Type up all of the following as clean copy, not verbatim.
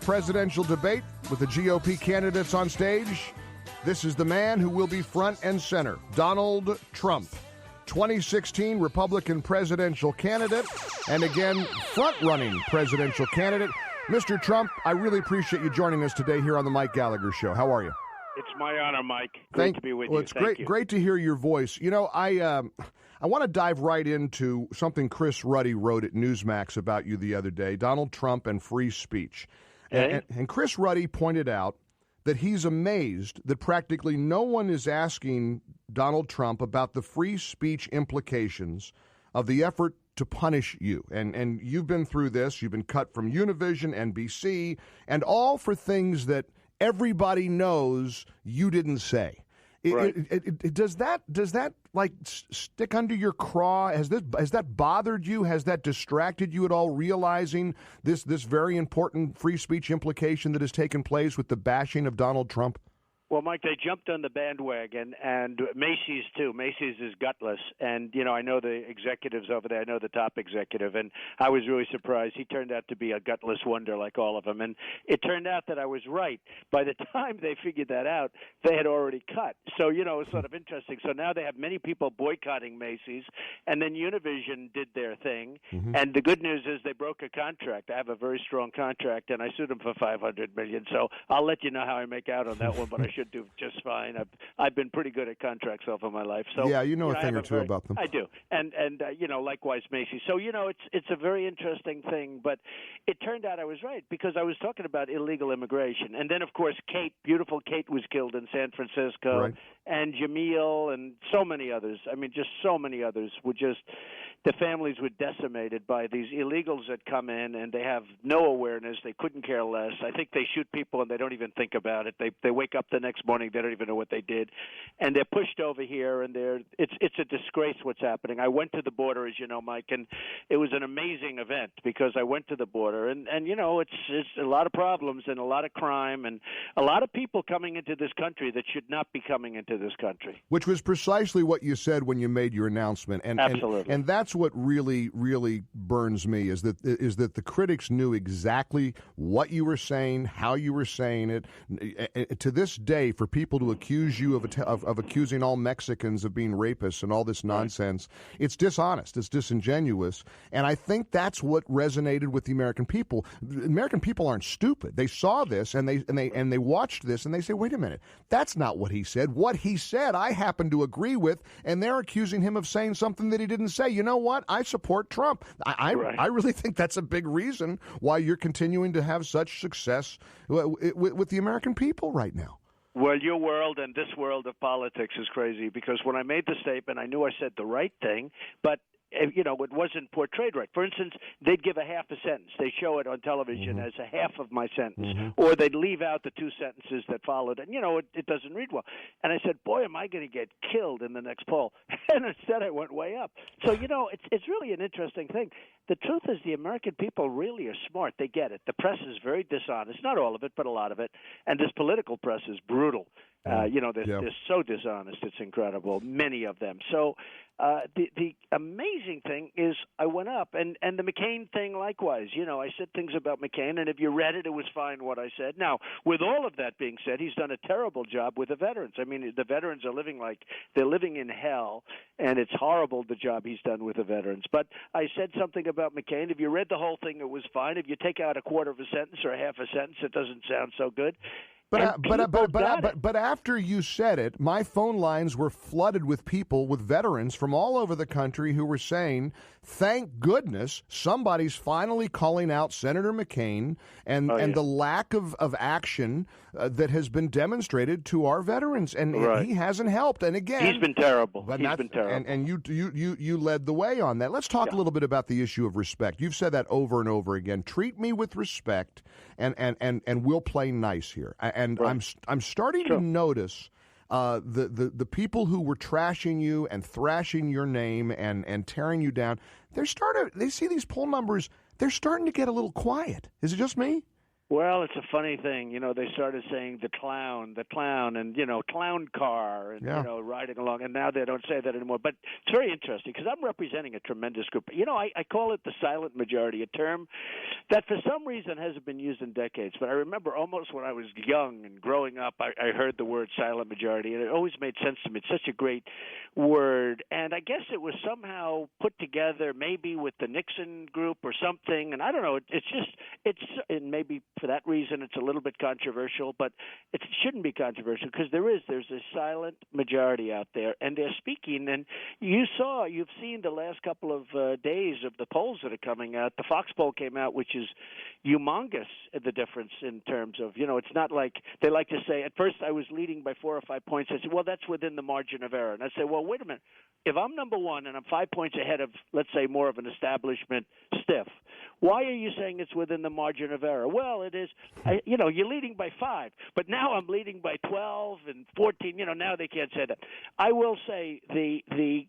presidential debate with the GOP candidates on stage. This is the man who will be front and center, Donald Trump, 2016 Republican presidential candidate, and again, front-running presidential candidate. Mr. Trump, I really appreciate you joining us today here on the Mike Gallagher Show. How are you? It's my honor, Mike. Great to be with you. It's great to hear your voice. You know, I want to dive right into something Chris Ruddy wrote at Newsmax about you the other day, Donald Trump and free speech. Okay. And Chris Ruddy pointed out that he's amazed that practically no one is asking Donald Trump about the free speech implications of the effort to punish you. And you've been through this. You've been cut from Univision, NBC, and all for things that everybody knows you didn't say. Right. Does that like stick under your craw? Has that bothered you? Has that distracted you at all? Realizing this very important free speech implication that has taken place with the bashing of Donald Trump? Well, Mike, they jumped on the bandwagon, and Macy's, too. Macy's is gutless. And, you know, I know the executives over there. I know the top executive, and I was really surprised. He turned out to be a gutless wonder like all of them. And it turned out that I was right. By the time they figured that out, they had already cut. So, you know, it's sort of interesting. So now they have many people boycotting Macy's, and then Univision did their thing. Mm-hmm. And the good news is they broke a contract. I have a very strong contract, and I sued them for $500 million. So I'll let you know how I make out on that one, but I should do just fine. I've been pretty good at contracts over my life. So yeah, you know a thing or two about them. I do, and you know, likewise Macy's. So you know, it's a very interesting thing. But it turned out I was right because I was talking about illegal immigration, and then of course beautiful Kate was killed in San Francisco, right. And Jamil and so many others. I mean, just so many others were just. The families were decimated by these illegals that come in, and they have no awareness. They couldn't care less. I think they shoot people, and they don't even think about it. They wake up the next morning, they don't even know what they did, and they're pushed over here. And it's a disgrace what's happening. I went to the border, as you know, Mike, and it was an amazing event because I went to the border, and you know, it's a lot of problems and a lot of crime and a lot of people coming into this country that should not be coming into this country. Which was precisely what you said when you made your announcement, Absolutely. And that's what really, really burns me is that the critics knew exactly what you were saying, how you were saying it. To this day, for people to accuse you of accusing all Mexicans of being rapists and all this nonsense, right. It's dishonest, it's disingenuous, and I think that's what resonated with the American people. The American people aren't stupid. They saw this and they watched this and they say, wait a minute, that's not what he said. What he said, I happen to agree with, and they're accusing him of saying something that he didn't say. You know what? I support Trump. I really think that's a big reason why you're continuing to have such success with the American people right now. Well, your world and this world of politics is crazy because when I made the statement, I knew I said the right thing, but you know, it wasn't portrayed right. For instance, they'd give a half a sentence. They show it on television mm-hmm. as a half of my sentence. Mm-hmm. Or they'd leave out the two sentences that followed. And, you know, it doesn't read well. And I said, boy, am I going to get killed in the next poll. And instead I went way up. So, you know, it's really an interesting thing. The truth is the American people really are smart. They get it. The press is very dishonest. Not all of it, but a lot of it. And this political press is brutal. You know, they're so dishonest. It's incredible, many of them. So the amazing thing is I went up, and the McCain thing likewise. You know, I said things about McCain, and if you read it, it was fine what I said. Now, with all of that being said, he's done a terrible job with the veterans. I mean, the veterans are living like they're living in hell, and it's horrible the job he's done with the veterans. But I said something about McCain. If you read the whole thing, it was fine. If you take out a quarter of a sentence or a half a sentence, it doesn't sound so good. But after you said it, my phone lines were flooded with people, with veterans from all over the country who were saying, thank goodness somebody's finally calling out Senator McCain and the lack of action that has been demonstrated to our veterans. And he hasn't helped. And again, he's been terrible. He's been terrible. And you led the way on that. Let's talk a little bit about the issue of respect. You've said that over and over again. Treat me with respect, and we'll play nice here. And I'm starting to notice the people who were trashing you and thrashing your name and tearing you down. They see these poll numbers. They're starting to get a little quiet. Is it just me? Well, it's a funny thing. They started saying the clown, and, clown car, and, Yeah. riding along. And now they don't say that anymore. But it's very interesting because I'm representing a tremendous group. I call it the silent majority, a term that for some reason hasn't been used in decades. But I remember almost when I was young and growing up, I heard the word silent majority, and it always made sense to me. It's such a great word. And I guess it was somehow put together maybe with the Nixon group or something. And I don't know. And maybe for that reason, it's a little bit controversial, but it shouldn't be controversial because there's a silent majority out there, and they're speaking. And you've seen the last couple of days of the polls that are coming out. The Fox poll came out, which is humongous, the difference in terms of, it's not like they like to say, at first I was leading by 4 or 5 points. I said, well, that's within the margin of error. And I say, well, wait a minute. If I'm number one and I'm 5 points ahead of, let's say, more of an establishment stiff, why are you saying it's within the margin of error? Well, it is. You're leading by 5, but now I'm leading by 12 and 14. Now they can't say that. I will say the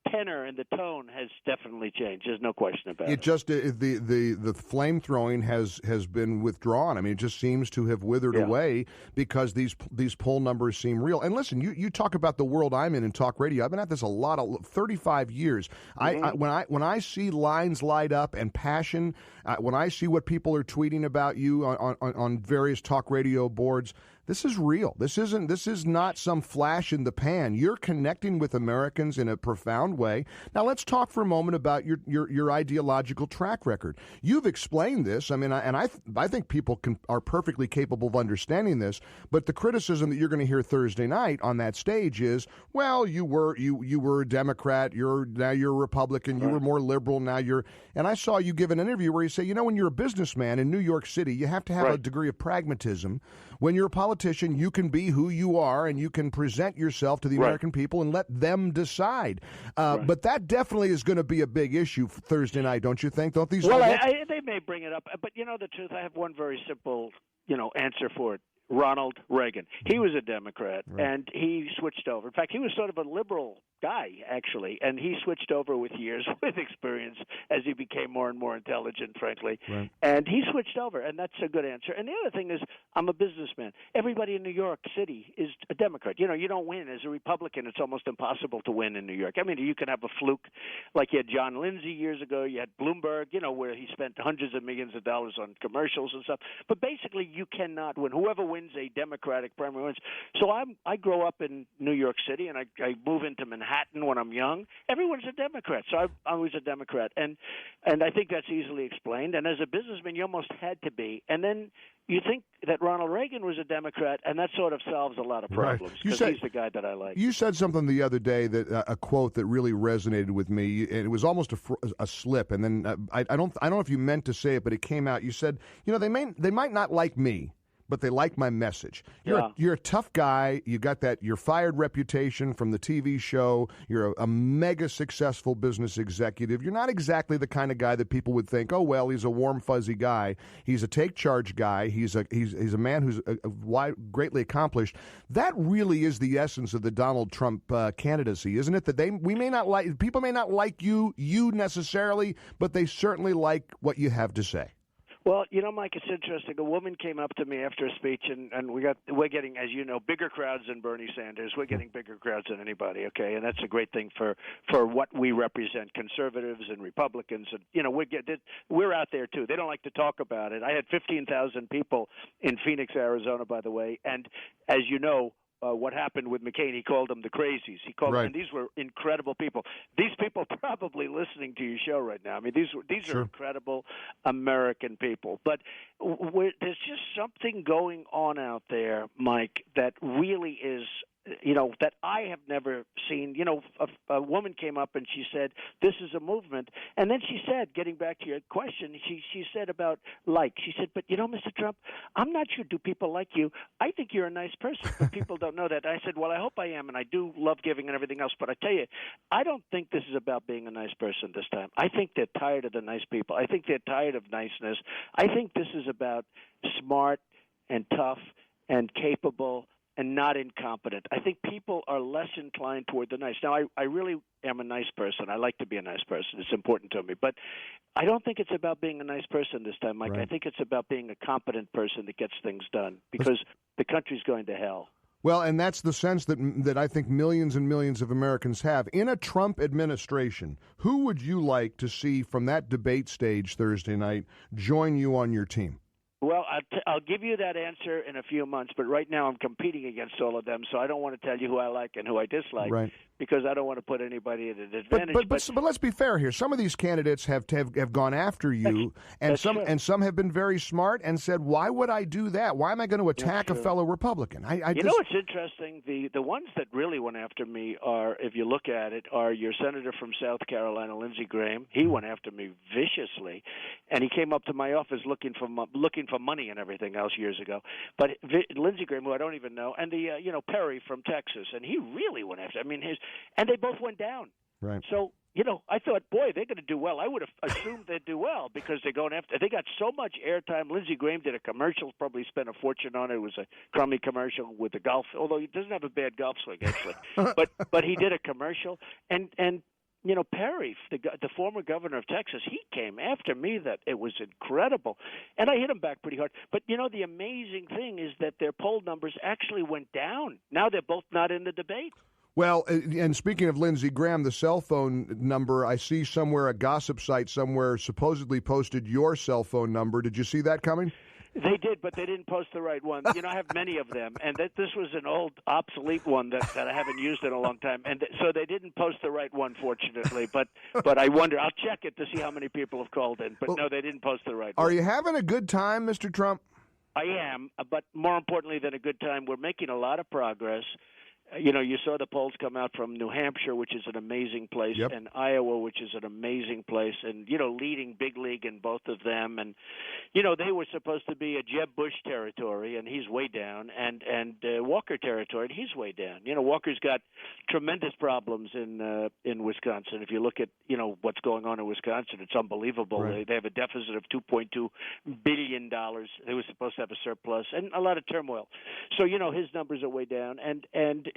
tenor and the tone has definitely changed. There's no question about it. It just the flame throwing has been withdrawn. I mean, it just seems to have withered away because these poll numbers seem real. And listen, you talk about the world I'm in talk radio. I've been at this 35 years. Mm-hmm. When I see lines light up and passion, when I see what people are tweeting about you on various talk radio boards. This is real. This is not some flash in the pan. You're connecting with Americans in a profound way. Now let's talk for a moment about your ideological track record. You've explained this. I mean, I think people are perfectly capable of understanding this. But the criticism that you're going to hear Thursday night on that stage is, well, you were a Democrat. Now you're a Republican. You were more liberal. Now you're. And I saw you give an interview where you say, when you're a businessman in New York City, you have to have a degree of pragmatism. When you're a politician, you can be who you are and you can present yourself to the American people and let them decide. But that definitely is going to be a big issue for Thursday night, don't you think? Don't these? Well, they may bring it up, but the truth, I have one very simple, answer for it. Ronald Reagan. He was a Democrat, and he switched over. In fact, he was sort of a liberal guy, actually, and he switched over with years, with experience, as he became more and more intelligent, frankly. Right. And he switched over, and that's a good answer. And the other thing is, I'm a businessman. Everybody in New York City is a Democrat. You don't win. As a Republican, it's almost impossible to win in New York. I mean, you can have a fluke, like you had John Lindsay years ago. You had Bloomberg, where he spent hundreds of millions of dollars on commercials and stuff. But basically, you cannot win. Whoever wins a Democratic primary wins. So I grow up in New York City, and I move into Manhattan when I'm young. Everyone's a Democrat, so I was a Democrat, and I think that's easily explained. And as a businessman, you almost had to be. And then you think that Ronald Reagan was a Democrat, and that sort of solves a lot of problems because he's the guy that I like. You said something the other day that a quote that really resonated with me, and it was almost a slip. And then I don't know if you meant to say it, but it came out. You said, they might not like me, but they like my message. You're a tough guy. You got that you're fired reputation from the TV show. You're a mega successful business executive. You're not exactly the kind of guy that people would think, oh, well, he's a warm, fuzzy guy. He's a take charge guy. He's a man who's greatly accomplished. That really is the essence of the Donald Trump candidacy, isn't it? That people may not like you necessarily, but they certainly like what you have to say. Well, Mike, it's interesting. A woman came up to me after a speech, and we're getting, as you know, bigger crowds than Bernie Sanders. We're getting bigger crowds than anybody, okay? And that's a great thing for what we represent, conservatives and Republicans. And, we're out there, too. They don't like to talk about it. I had 15,000 people in Phoenix, Arizona, by the way. And as you know, what happened with McCain, he called them the crazies. He called them, and these were incredible people. These people are probably listening to your show right now. I mean, these are incredible American people. But there's just something going on out there, Mike, that really is that I have never seen. A woman came up and she said, this is a movement. And then she said, getting back to your question, she said about she said, but Mr. Trump, I'm not sure do people like you. I think you're a nice person, but people don't know that. I said, well, I hope I am, and I do love giving and everything else. But I tell you, I don't think this is about being a nice person this time. I think they're tired of the nice people. I think they're tired of niceness. I think this is about smart and tough and capable and not incompetent. I think people are less inclined toward the nice. Now, I really am a nice person. I like to be a nice person. It's important to me. But I don't think it's about being a nice person this time, Mike. Right. I think it's about being a competent person that gets things done, because the country's going to hell. Well, and that's the sense that I think millions and millions of Americans have. In a Trump administration, who would you like to see from that debate stage Thursday night join you on your team? Well, I'll give you that answer in a few months, but right now I'm competing against all of them, so I don't want to tell you who I like and who I dislike, right, because I don't want to put anybody at an advantage. But let's be fair here. Some of these candidates have gone after you, and some have been very smart and said, "Why would I do that? Why am I going to attack a fellow Republican?" You know what's interesting? The ones that really went after me are, if you look at it, are your senator from South Carolina, Lindsey Graham. He went after me viciously, and he came up to my office looking for money and everything else years ago. But Lindsey Graham, who I don't even know, and the Perry from Texas, and he really went after. I mean, and they both went down. Right. So I thought, boy, they're going to do well. I would have assumed they'd do well because they're going after. They got so much airtime. Lindsey Graham did a commercial, probably spent a fortune on it. It was a crummy commercial with the golf, although he doesn't have a bad golf swing actually. but he did a commercial, and Perry, the former governor of Texas, he came after me. That it was incredible, and I hit him back pretty hard. But the amazing thing is that their poll numbers actually went down. Now they're both not in the debate. Well, and speaking of Lindsey Graham, the cell phone number, I see somewhere, a gossip site somewhere supposedly posted your cell phone number. Did you see that coming? They did, but they didn't post the right one. I have many of them, and this was an old, obsolete one that I haven't used in a long time, and so they didn't post the right one, fortunately. But I wonder. I'll check it to see how many people have called in. But no, they didn't post the right one. Are you having a good time, Mr. Trump? I am, but more importantly than a good time, we're making a lot of progress. You saw the polls come out from New Hampshire, which is an amazing place, yep, and Iowa, which is an amazing place, and, leading big league in both of them. And, they were supposed to be a Jeb Bush territory, and he's way down, and Walker territory, and he's way down. Walker's got tremendous problems in Wisconsin. If you look at, what's going on in Wisconsin, it's unbelievable. Right. They have a deficit of $2.2 billion. They were supposed to have a surplus, and a lot of turmoil. So, his numbers are way down, and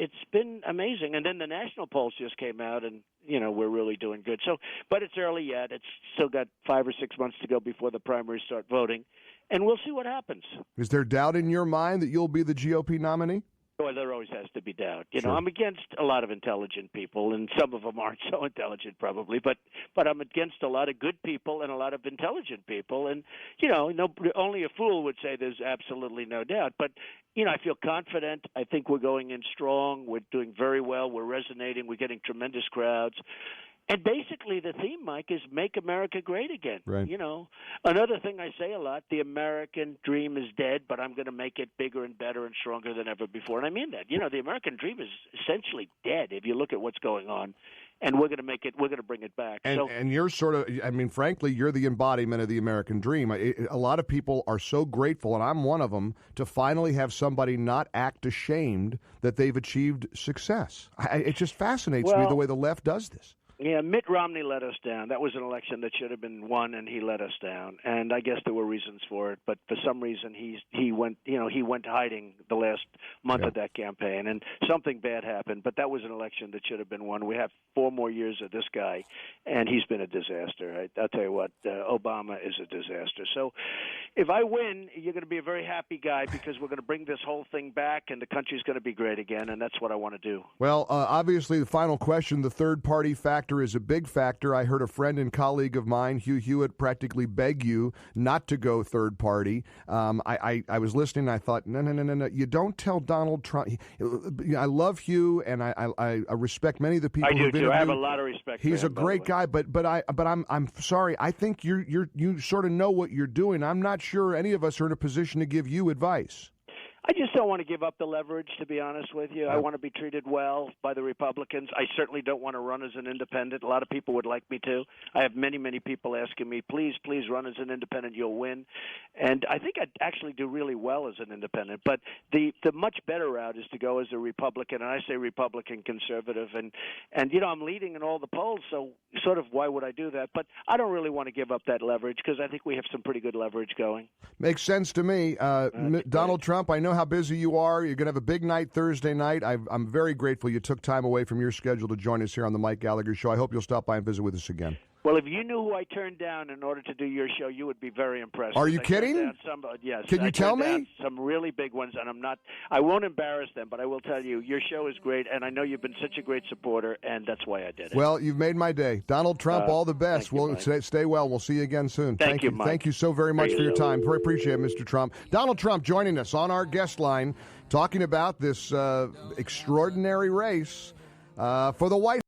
it's been amazing. And then the national polls just came out, and, we're really doing good. So, but it's early yet. It's still got 5 or 6 months to go before the primaries start voting, and we'll see what happens. Is there doubt in your mind that you'll be the GOP nominee? Well, there always has to be doubt. Sure. I'm against a lot of intelligent people, and some of them aren't so intelligent probably, but I'm against a lot of good people and a lot of intelligent people. And, only a fool would say there's absolutely no doubt. But, I feel confident. I think we're going in strong. We're doing very well. We're resonating. We're getting tremendous crowds. And basically the theme, Mike, is make America great again. Right. Another thing I say a lot, the American dream is dead, but I'm going to make it bigger and better and stronger than ever before. And I mean that. The American dream is essentially dead if you look at what's going on. And we're going to bring it back. And you're sort of, frankly, you're the embodiment of the American dream. A lot of people are so grateful, and I'm one of them, to finally have somebody not act ashamed that they've achieved success. It just fascinates me the way the left does this. Yeah, Mitt Romney let us down. That was an election that should have been won, and he let us down. And I guess there were reasons for it, but for some reason he went hiding the last month of that campaign, and something bad happened. But that was an election that should have been won. We have 4 more years of this guy, and he's been a disaster. I'll tell you what, Obama is a disaster. So if I win, you're going to be a very happy guy because we're going to bring this whole thing back, and the country's going to be great again, and that's what I want to do. Well, obviously, the final question, the third-party factor is a big factor. I heard a friend and colleague of mine, Hugh Hewitt, practically beg you not to go third party. I was listening, and I thought, no. You don't tell Donald Trump. I love Hugh, and I respect many of the people. I do too. I have a lot of respect. He's for him, a great guy, but I'm sorry. I think you sort of know what you're doing. I'm not sure any of us are in a position to give you advice. I just don't want to give up the leverage, to be honest with you. I want to be treated well by the Republicans. I certainly don't want to run as an independent. A lot of people would like me to. I have many, many people asking me, please run as an independent. You'll win. And I think I'd actually do really well as an independent. But the much better route is to go as a Republican, and I say Republican conservative. And I'm leading in all the polls, so sort of why would I do that? But I don't really want to give up that leverage because I think we have some pretty good leverage going. Makes sense to me. Donald Trump, I know how how busy you are. You're going to have a big night Thursday night. I'm very grateful you took time away from your schedule to join us here on the Mike Gallagher Show. I hope you'll stop by and visit with us again. Well, if you knew who I turned down in order to do your show, you would be very impressed. Are you kidding? Yes. Can you tell me? Some really big ones, and I won't embarrass them, but I will tell you, your show is great, and I know you've been such a great supporter, and that's why I did it. Well, you've made my day. Donald Trump, all the best. We'll stay well. We'll see you again soon. Thank you, Mike. Thank you so very much for your time. Very appreciate it, Mr. Trump. Donald Trump joining us on our guest line, talking about this extraordinary race for the White House.